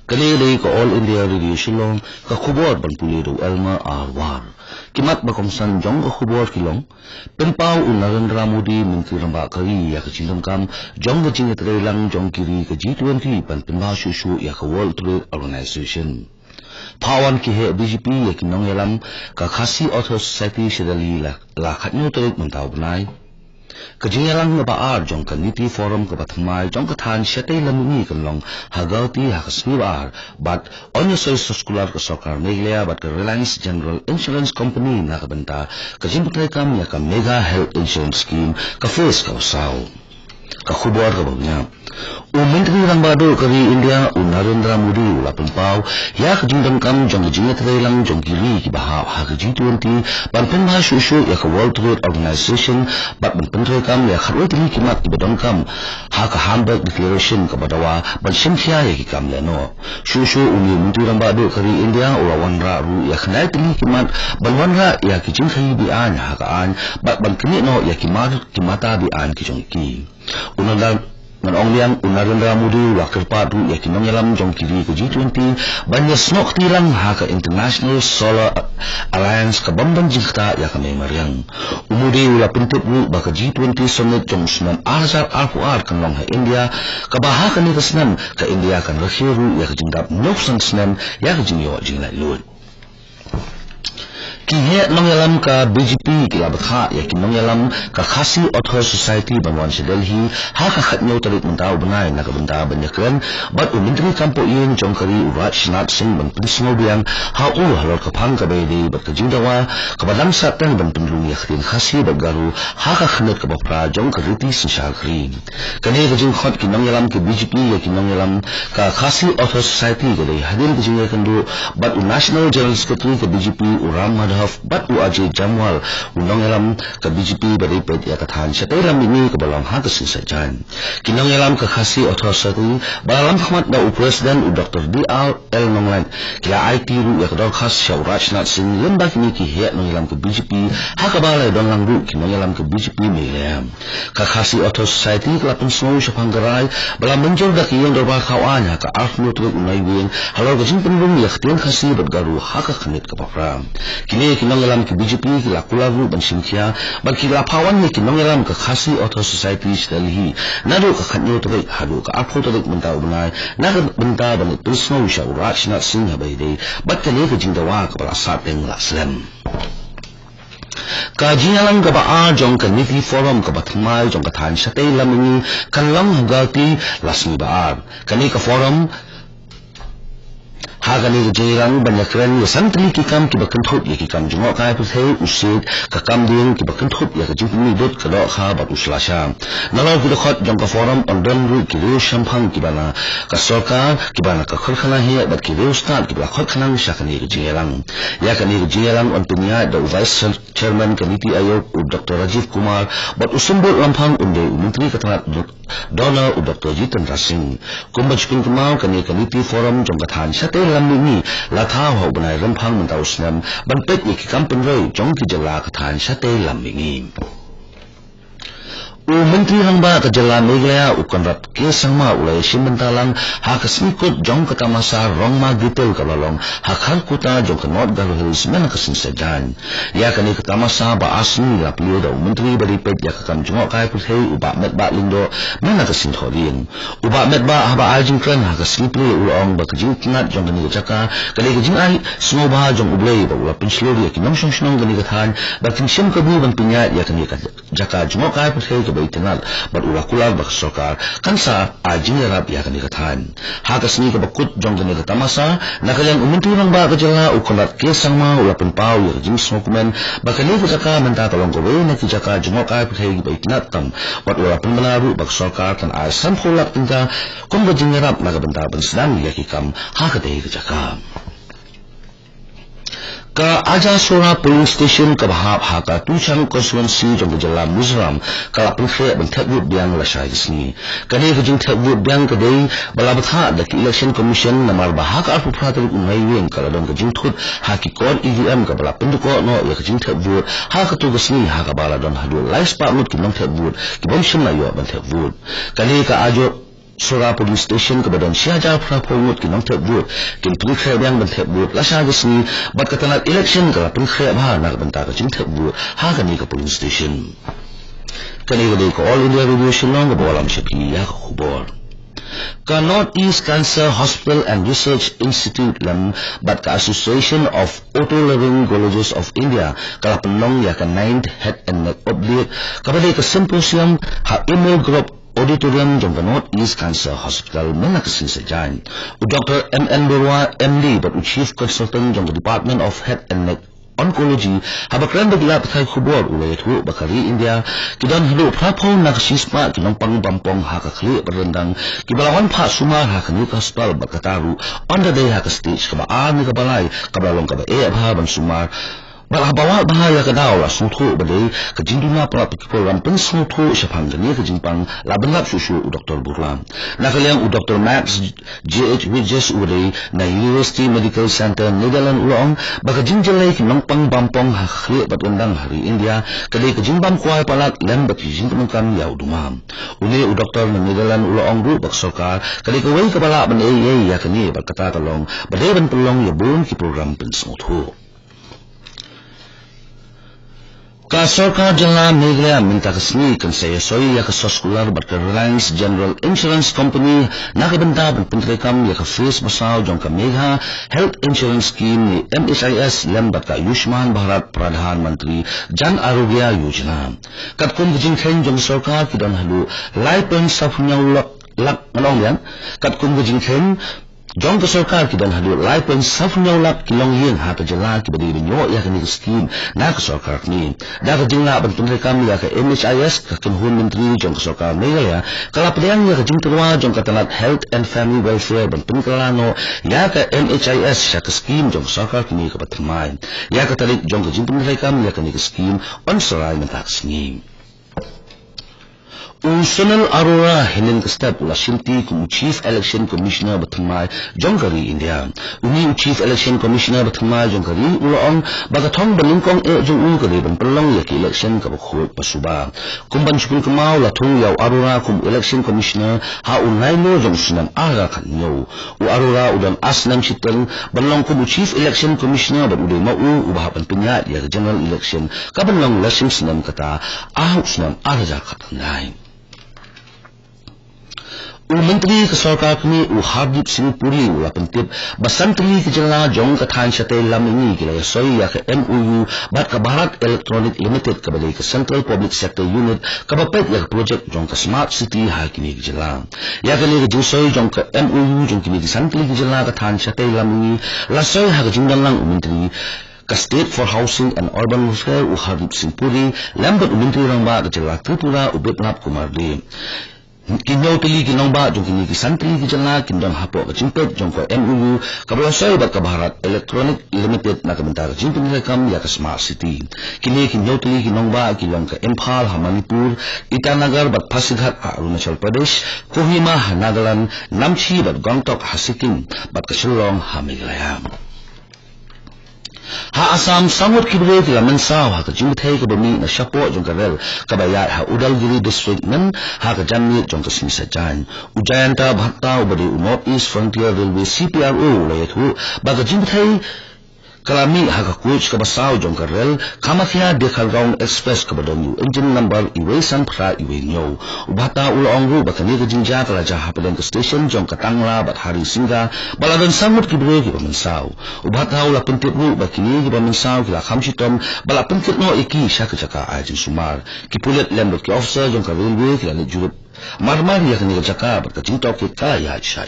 Kanilay ka All India Radio Shillong ka khubor ban pulido elma arwar. Kimat bakomsan jong ka khubor kilong. Penpau Narendra Modi Menteri Ramba Kari ya ka cindam kam jong ka jingat lang jong kiri ka G20 pan penpau shushu ya ka World Trade Organization. Pawan ki he BJP ya kinong yalam ka Khasi Author Society shidali la khatnyo tarik mentau benai. Kajingalang na baar jong kaniti forum ka batmai jong kathan shatay lamuni kanlong hagauti hakasmi baar but onyo soy soskular ka sokar Meghalaya but ka Reliance General Insurance Company na kabanta kajimputay kam ya ka Mega Health Insurance Scheme ka face ka usaw ka khubor ka bagnya Menteri Ramba Kari India Narendra Modi ula penpau ya kajindam kam jong jingat lang jong kiri ki bahab ha G20 ban penha shushu ya ka World Trade Organization bat ban pentre kam ya kharoi tili kimat ki badon kam ha ka Hamburg Declaration ka badawa ban shimkhia ya ki kam leno shushu Menteri Ramba Kari India ula wanra ru ya khnai tili kimat ban wanra ya ki jinkhai bi an ha ka an bat ban kini no ya kimata bi an ki jong ki Nang liang Narendra Modi wakil padu ya kinong yalam jong kiri ke G20 banyak snok tilang ha ka International Solar Alliance ka bambang jingkta ya ka memariang umudi ula pentip ru ba ka G20 summit jong sunan arzar alpuar kan long ha India ka baha ka ni kasnan ka India kan rakhiru ya ka jingdap noksan snan ya ka jingyo jinglai lut Kihe nong yalam ka BJP kilabatha ya kinong yalam ka Khasi Author Society banwan si Delhi ha ka khatnyo tarik mentau benai na ka benda banyakan bat Menteri Kampo Yin jong kari Rajnath Singh ban prisngo biang ha halor ka phang ka baidi bat ka jingdawa ka badang satan ban pendulung ya khrin Khasi bat garu ha ka khnat ka bapra jong ka riti sinshal khrin kane ka jing khot kinong yalam ka BJP ya kinong yalam ka Khasi Author Society ka dei hadin ka jingya kandu bat National General Secretary ka BJP Ram Bat Ajay Jamwal unong yalam ka BJP baripet ya kathan shatay ram ini ka balang ha ka sinsajan kinong yalam ka Khasi Author Society balang khmat da President Dr. D.R.L. Nonglan kila IT ru ya kador khas Shaw Rajnath Singh lembak ni ki he nong yalam ka BJP ha ka balai don lang ru kinong yalam ka BJP Meghalaya ka Khasi Author Society ka pun snow shapanggarai balang menjor da kiyong dorba khawan ha ka afno tu unai win halor ka jing penung ya khtian Khasi bat garu ha ka khnit ka papra kinong yalam ki BJP ki lakularu ban sinkhia ban ki lapawan ni kinong yalam ka Khasi Author Society Delhi nado ka khanyo tarik hadu ka apho tarik mentau benai na ka benta ban prisno Shaw Rajnath Singh habaide bat ka le ka jingdawa ka bala sateng la slam Kajialang ka ba jong ka Nifty Forum ka batmai jong ka than shatay lamini kanlang hagati lasmi baar kani ka forum Hagani jailang banyakran ya santri ki kam ki bakanthut ya ki kam jungo kai puthei usid ka kam ding ki bakanthut ya ka jingni dot ka do kha bat uslasha nalaw ki khot jong ka forum ondon ru ki ru shamphang ki bana ka sarkar ki bana ka kharkhana hi bat ki ru start ki ba khot khanang shakani jailang ya kani jailang on punya the vice chairman committee ayok Dr. Rajiv Kumar bat usumbul lamphang unde menteri katana Dona Dr. Jitendra Singh kumbachpin kumau kani committee forum jong ka than shatay lamini latha ho banai ramphang mentau snam ban pet ni ki kampen roi jong ki jala ka than shatay lamini Menteri Ramba ka jala Meghalaya ukanrat ke sangma ulai simbentalang ha ka smikut jong ka tamasa rongma gitel ka lalong ha khar kuta jong ka North Garo Hills mena ka sinsajan ya ka ni ka tamasa ba asni la plio da menteri bari pet ya ka kam jong kai puthei uba met ba lindo mena ka sinthorin uba met ba ha ba ajin kran ha ka simple ulong ba ka jing tinat jong ni ka chaka ka ni ka jing ai sno ba jong ublei ba ula pinslori ya ki nong shong shong ni ka than ba kin sim ka bu ban pinya ya ka ni ka jaka jong kai puthei ka itenal bat ulakular bak sokar kansa ajing rap ya kani kathan ha kasni ka bakut jong kani tamasa nakalang Menteri nang ba ka jala ukolat ke sangma ula penpau ya jing smokeman bakani ka jaka menta talong ko we na ki jaka jungo ka phei ba itinat tam bat ula penmanaru bak sokar kan ai sam khulak tinga kum ba jing rap na ka benta ban sedang ya ki kam ha ka dei ka jaka ka Aja Sora Polling Station ka bahab ha ka Tuchang Constituency jong jala Mizoram ka pulfe ban thakut biang la shai sni kane ka jing thakut biang ka dei balabatha da ki Election Commission namar bahak apu pratar unai wen ka dong ka jing thut ha ki kon EVM ka bala pindu ko no ya ka jing thakut ha ka tu gasni ha ka bala don hadu live spot mut ki nong thakut ki bom shim na yo ban thakut kane ka ajo Sora police station ke badan siaja prapongut kinong tebut kin pengkhe yang mentebut lasa gesni bat katanat election kala pengkhe bah nak bentar ke jing tebut ha kani ke police station kani gede ko all India radio Shillong ke bolam syapi ya khubor ka North East Cancer Hospital and Research Institute lam bat ka Association of Otolaryngologists of India kala penong ya ka 9th head and neck oblique ka bade ka symposium ha email group auditorium jong North East Cancer Hospital menaksin sejan Dr. M.N. Borwa MD but Chief Consultant jong Department of Head and Neck Oncology habakran bagla pakai khubor ulay thu bakari India kidan halo prapo naksisma kinong pangbampong hakakli berendang kibalawan pa sumar hakani hospital bakataru on the day hakastage kabaan ni kabalay kabalong kabae abhaban sumar Balabawa bahaya ke daw la suthu badai ke jinduna pra program pensuthu syapang gani ke jimpang la benlap susu Dr. Burlam nakaliang Dr. Max J.H. Widges udai na University Medical Center Netherlands ulong baka jinjalai ki nongpang bampong hakhli batundang hari India kadai ke jimbam kuai palat lam baki jintumkan yau dumam uni Dr. Netherlands ulong ru bak sokar kadai ke wei kepala ban ya kani berkata tolong badai ban pelong ya bun ki program pensuthu Ka Sarkar Jala Meghalaya minta kesni kan saya soi ya ke soskular bat Reliance General Insurance Company nakabenta ban pentrekam ya ke face basau jong ka Megha Health Insurance Scheme ni MHIS lem bat ka Ayushman Bharat Pradhan Mantri Jan Arogya Yojana kat kun jing khen jong sarkar kidan halu lai pen safnyau lak ngalong yan kat kun jing khen Jong ke sarkar kidan halu lai pen safnyau lak kilong yen ha ta jala ki badi binyo ya kani scheme na ke sarkar ni da ka jingla ban tunrekam ya ke MHIS ka kinhun menteri jong ke sarkar Meghalaya kala pediang ya ke jingterwa jong ka tanat health and family welfare ban tunkalano ya ke MHIS ya ke scheme jong sarkar kini ka batmai ya ka talik jong ke jingtunrekam ya kani ke scheme on sarai mentak scheme Sunil Arora hinin step ula shilti kum Chief Election Commissioner batmai jongkari India uni Chief Election Commissioner batmai jongkari ula on bagathong balingkong jong kari ban pelong ya ki election ka khol pasuba kumban chukul kamau la thung yaw Arora kum Election Commissioner ha unai no jong sunam aga khanyo u Arora udan asnam chitel balong kum Chief Election Commissioner ban udai mau ubahapan penyat ya general election ka balong lasing sunam kata sunam aga khatnai Menteri ke sarkar kini Hardip Singh Puri ula pentip basantri ke jala jong ke than syate lam ini kila soi ya ke MOU bat ke Bharat Electronic Limited ke badai ke Central Public Sector Unit ke bapet ya ke project jong ke Smart City ha kini ke jala ya ke ni ke soi jong ke MOU jong kini ke santri ke jala ke than syate lam ini la soi ha ke jingdang lang menteri ka State for Housing and Urban Welfare Hardip Singh Puri lambat menteri rangba ke jala Tripura ubetnap Kumardi Kinyaw tili kinong ba jong kini kisantri kijala kindang hapo kacimpet jong ko MOU kabalasay bat ka Bharat Electronic Limited na kabentar jimpin rekam ya ka Smart City kini kinyaw tili kinong ba kilong ka Imphal ha Manipur Itanagar bat Pasighat ha Arunachal Pradesh Kohima ha Nagaland Namchi bat Gangtok ha Sikkim bat ka Shillong ha Meghalaya ha Assam samut kibre kila mensaw ha ka jingthai ka bami na syapo jong ka rel kabayat ha Udalgiri district nan ha ka jamni jong ka sinisajan Ujayanta Bhatta ubadi North East Frontier Railway CPRO layathu baga jingthai kalami ha ka coach ka basaw jong ka rel Kamakya Dekhalgaon Express ka badong engine number iwe san pra iwe nyo ubata ulaong ru bakani ka jingja kala jaha padan ka station jong ka Tangla bat Hari Singha baladan samut kibre ki pamansaw ubata ula pentip ru bakini ki pamansaw kila khamsitom bala pentip no iki sya ka jaka ajin sumar kipulet lembot ki officer jong ka railway kila ni jurup marmar ya kani ka jaka bat ka jingtok ki kaya sya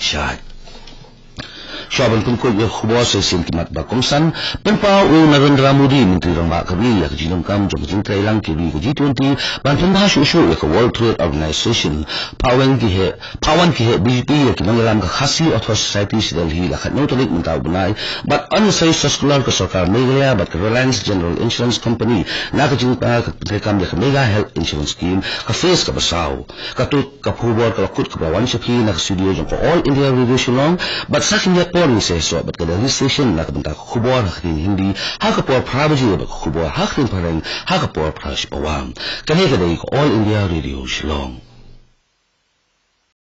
Syaban pengkut ya khubor sesen kimat bakongsan penpau Narendra Modi menteri rangba kari ya kejinong kam jong jingtrai lang kiri ke G20 ban pendah syusyu ya ke World Trade Organization pawan kihe BJP ya kinong dalam ke Khasi Author Society Delhi lakat notorik mentau benai bat ansai soskular ke sarkar Meghalaya bat ke Reliance General Insurance Company na kejingta ke rekam ya ke Mega Health Insurance Scheme ke face ke basau katut ke khubor ke lakut ke bawan syaphi na ke studio jong ke All India Radio Shillong bat sakin ya ni saya so bat kada station nak bentak khubor hakrin hindi hakapor prabaji bat khubor hakrin parang hakapor prash bawang kani kada All India Radio Shillong